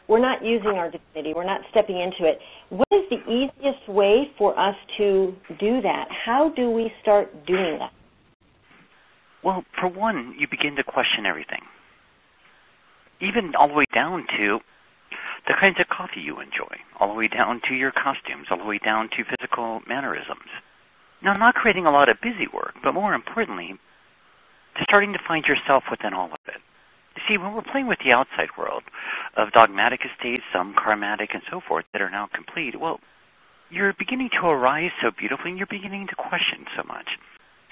we're not using our divinity. We're not stepping into it. What is the easiest way for us to do that? How do we start doing that? Well, for one, you begin to question everything, even all the way down to the kinds of coffee you enjoy, all the way down to your costumes, all the way down to physical mannerisms. Now, not creating a lot of busy work, but more importantly, starting to find yourself within all of it. You see, when we're playing with the outside world of dogmatic estates, some karmatic and so forth that are now complete, well, you're beginning to arise so beautifully and you're beginning to question so much.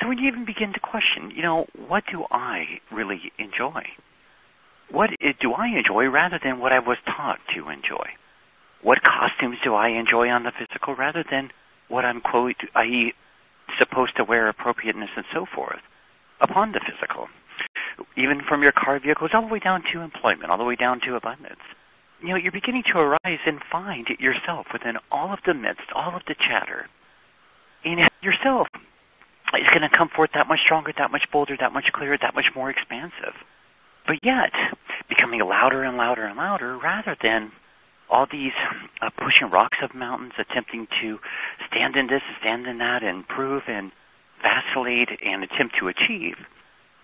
So when you even begin to question, what do I really enjoy? What do I enjoy rather than what I was taught to enjoy? What costumes do I enjoy on the physical rather than what I'm, quote, i.e., supposed to wear, appropriateness and so forth upon the physical? Even from your car vehicles all the way down to employment, all the way down to abundance. You're beginning to arise and find yourself within all of the midst, all of the chatter. And yourself is going to come forth that much stronger, that much bolder, that much clearer, that much more expansive. But yet, becoming louder and louder and louder rather than all these pushing rocks up mountains, attempting to stand in this, stand in that, and prove and vacillate and attempt to achieve.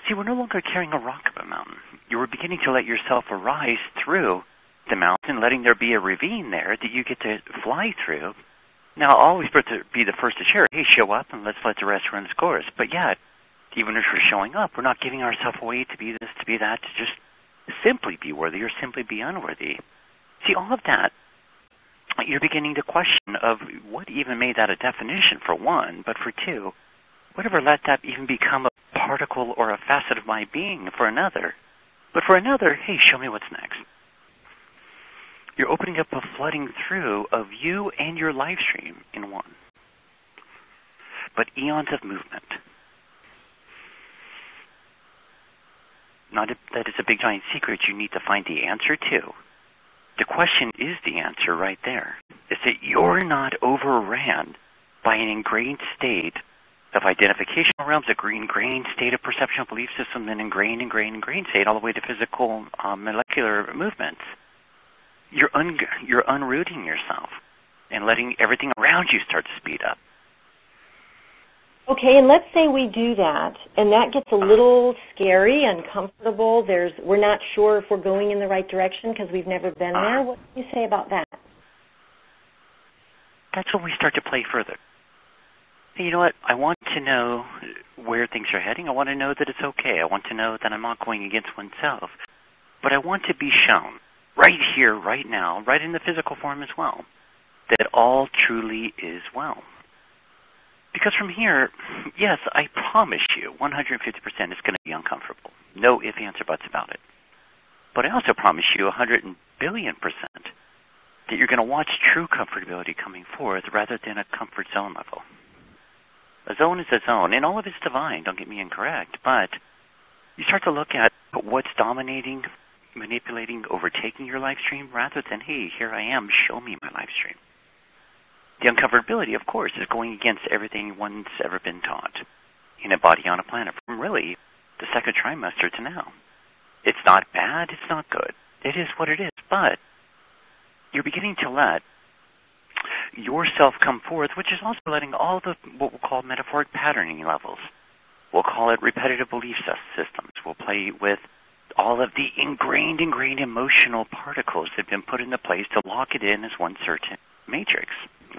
See, we're no longer carrying a rock up a mountain. You were beginning to let yourself arise through the mountain, letting there be a ravine there that you get to fly through. Now, I'll always be the first to share, hey, show up and let's let the rest run its course. But yet, even if we're showing up, we're not giving ourselves away to be this, to be that, to just simply be worthy or simply be unworthy. See, all of that, you're beginning to question of what even made that a definition, for one, but for two, whatever let that even become a particle or a facet of my being for another. But for another, hey, show me what's next. You're opening up a flooding through of you and your live stream in one. But eons of movement. Not that it's a big giant secret you need to find the answer to. The question is the answer right there. Is that you're not overran by an ingrained state of identificational realms, a ingrained state of perceptual belief system, and ingrained state all the way to physical molecular movements. You're unrooting yourself and letting everything around you start to speed up. Okay, and let's say we do that, and that gets a little scary, uncomfortable. We're not sure if we're going in the right direction because we've never been there. What do you say about that? That's when we start to play further. Hey, you know what? I want to know where things are heading. I want to know that it's okay. I want to know that I'm not going against oneself. But I want to be shown right here, right now, right in the physical form as well, that all truly is well. Because from here, yes, I promise you, 150% it's going to be uncomfortable. No ifs, ands, or buts about it. But I also promise you 100 billion% that you're going to watch true comfortability coming forth rather than a comfort zone level. A zone is a zone, and all of it's divine, don't get me incorrect, but you start to look at what's dominating, manipulating, overtaking your live stream rather than, hey, here I am, show me my live stream. The uncomfortability, of course, is going against everything one's ever been taught in a body on a planet from really the second trimester to now. It's not bad, it's not good. It is what it is, but you're beginning to let yourself come forth, which is also letting all the what we'll call metaphoric patterning levels. We'll call it repetitive belief systems. We'll play with all of the ingrained emotional particles that have been put into place to lock it in as one certain matrix,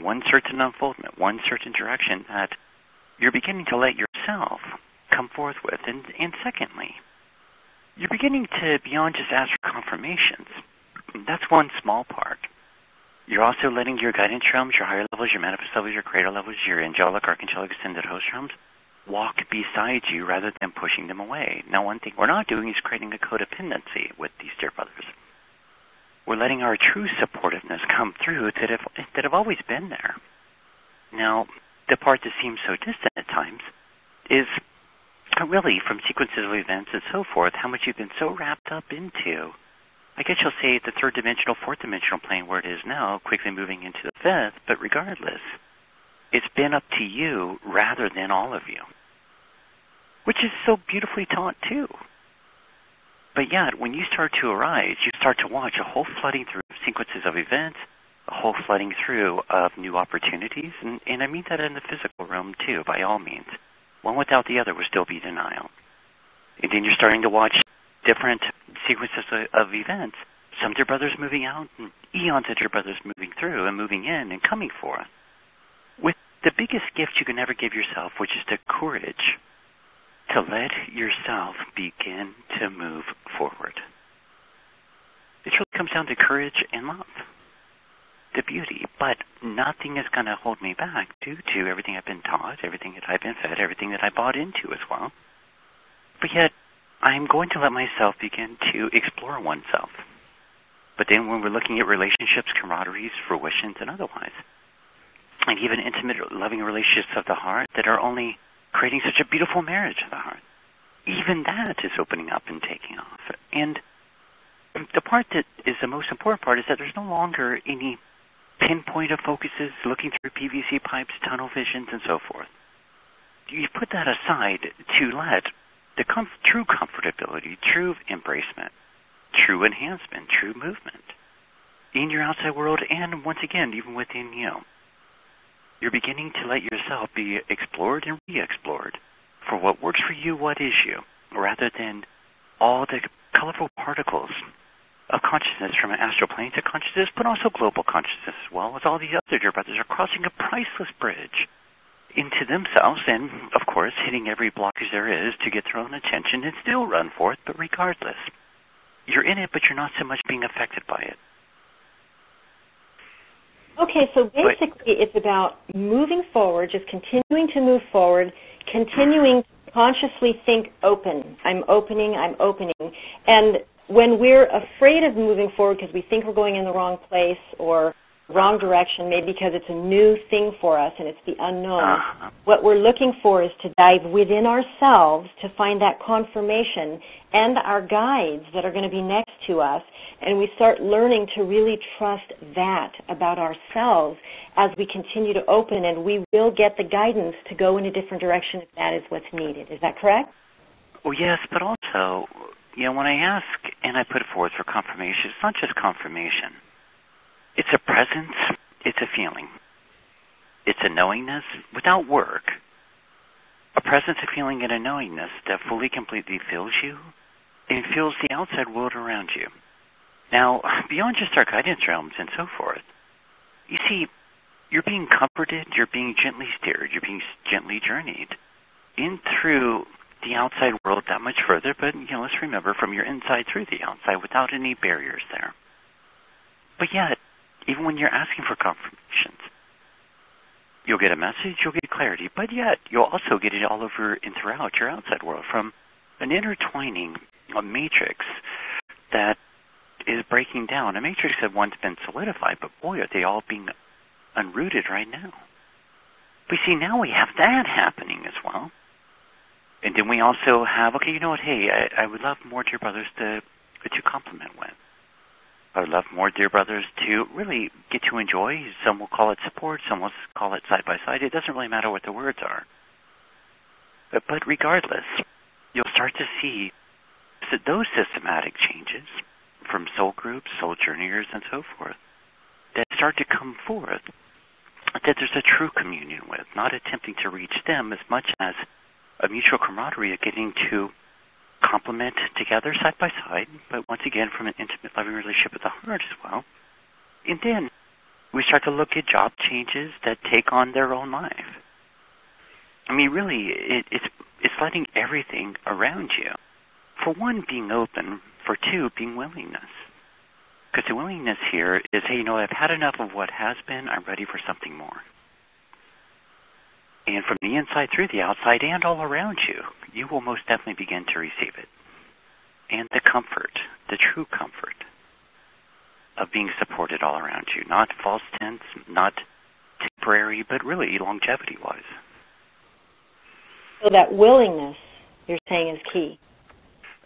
one certain unfoldment, one certain direction that you're beginning to let yourself come forth with. And secondly, you're beginning to, beyond just ask for confirmations. That's one small part. You're also letting your guidance realms, your higher levels, your manifest levels, your creator levels, your angelic, archangelic, extended host realms, walk beside you rather than pushing them away. Now, one thing we're not doing is creating a codependency with these dear brothers. We're letting our true supportiveness come through that have always been there. Now, the part that seems so distant at times is really from sequences of events and so forth, how much you've been so wrapped up into, I guess you'll say, the third dimensional, fourth dimensional plane where it is now, quickly moving into the fifth, but regardless, it's been up to you rather than all of you, which is so beautifully taught too. But yet, when you start to arise, you start to watch a whole flooding through of sequences of events, a whole flooding through of new opportunities, and I mean that in the physical realm too, by all means. One without the other would still be denial. And then you're starting to watch different sequences of events, some of your brothers moving out, and eons of your brothers moving through and moving in and coming forth. With the biggest gift you can ever give yourself, which is the courage to let yourself begin to move forward. It really comes down to courage and love, the beauty, but nothing is going to hold me back due to everything I've been taught, everything that I've been fed, everything that I bought into as well. But yet, I'm going to let myself begin to explore oneself. But then when we're looking at relationships, camaraderies, fruitions, and otherwise, and even intimate, loving relationships of the heart that are only creating such a beautiful marriage of the heart, even that is opening up and taking off. And the part that is the most important part is that there's no longer any pinpoint of focuses looking through PVC pipes, tunnel visions, and so forth. You put that aside to let the true comfortability, true embracement, true enhancement, true movement in your outside world, and once again, even within you. You're beginning to let yourself be explored and re-explored for what works for you, what is you, rather than all the colorful particles of consciousness from an astral plane to consciousness, but also global consciousness as well, as all these other dear brothers are crossing a priceless bridge into themselves and, of course, hitting every blockage there is to get their own attention and still run forth, but regardless. You're in it, but you're not so much being affected by it. Okay, so basically it's about moving forward, just continuing to move forward, continuing to consciously think open. I'm opening. And when we're afraid of moving forward because we think we're going in the wrong place or wrong direction, maybe because it's a new thing for us and it's the unknown, what we're looking for is to dive within ourselves to find that confirmation and our guides that are going to be next to us, and we start learning to really trust that about ourselves as we continue to open, and we will get the guidance to go in a different direction if that is what's needed. Is that correct? Well, yes, but also, when I ask and I put it forward for confirmation, it's not just confirmation. It's a presence, it's a feeling. It's a knowingness without work. A presence, a feeling, and a knowingness that fully, completely fills you and fills the outside world around you. Now, beyond just our guidance realms and so forth, you see, you're being comforted, you're being gently steered, you're being gently journeyed in through the outside world that much further, but, let's remember, from your inside through the outside without any barriers there. But yet, even when you're asking for confirmations, you'll get a message, you'll get clarity, but yet you'll also get it all over and throughout your outside world from an intertwining a matrix that is breaking down. A matrix that once been solidified, but boy, are they all being unrooted right now. We see now we have that happening as well. And then we also have, okay, hey, I would love more dear brothers to compliment with. I would love more dear brothers to really get to enjoy. Some will call it support, some will call it side by side. It doesn't really matter what the words are. But regardless, you'll start to see those systematic changes from soul groups, soul journeyers, and so forth that start to come forth that there's a true communion with, not attempting to reach them as much as a mutual camaraderie of getting to complement together side by side, but once again from an intimate, loving relationship with the heart as well. And then we start to look at job changes that take on their own life. I mean, really, it's letting everything around you, for one, being open, for two, being willingness. Because the willingness here is, hey, I've had enough of what has been, I'm ready for something more. And from the inside through the outside and all around you, you will most definitely begin to receive it. And the comfort, the true comfort of being supported all around you. Not false tense, not temporary, but really longevity-wise. So that willingness, you're saying, is key.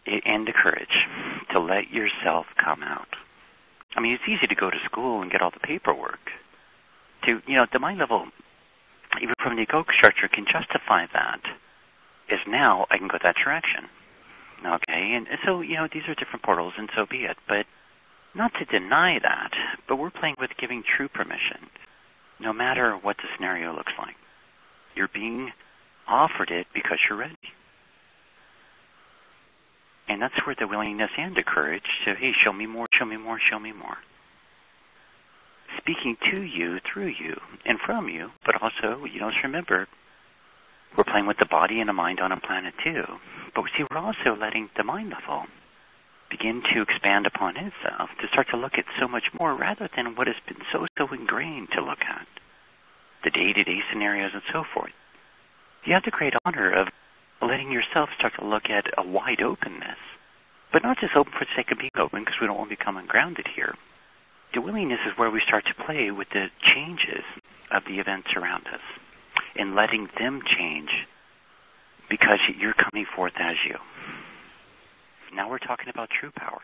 And the courage to let yourself come out. I mean, it's easy to go to school and get all the paperwork. The mind level, even from the egoic structure, can justify that as now I can go that direction. Okay, and so, these are different portals, and so be it. But Not to deny that, but we're playing with giving true permission, no matter what the scenario looks like. You're being offered it because you're ready. And that's where the willingness and the courage to, hey, show me more, show me more, show me more. Speaking to you, through you, and from you, but also, let's remember, we're playing with the body and the mind on a planet too. But see, we're also letting the mind level begin to expand upon itself, to start to look at so much more rather than what has been so ingrained to look at, the day-to-day scenarios and so forth. You have the great honor of letting yourself start to look at a wide openness, but not just open for the sake of being open, because we don't want to become ungrounded here. The willingness is where we start to play with the changes of the events around us and letting them change because you're coming forth as you. Now we're talking about true power.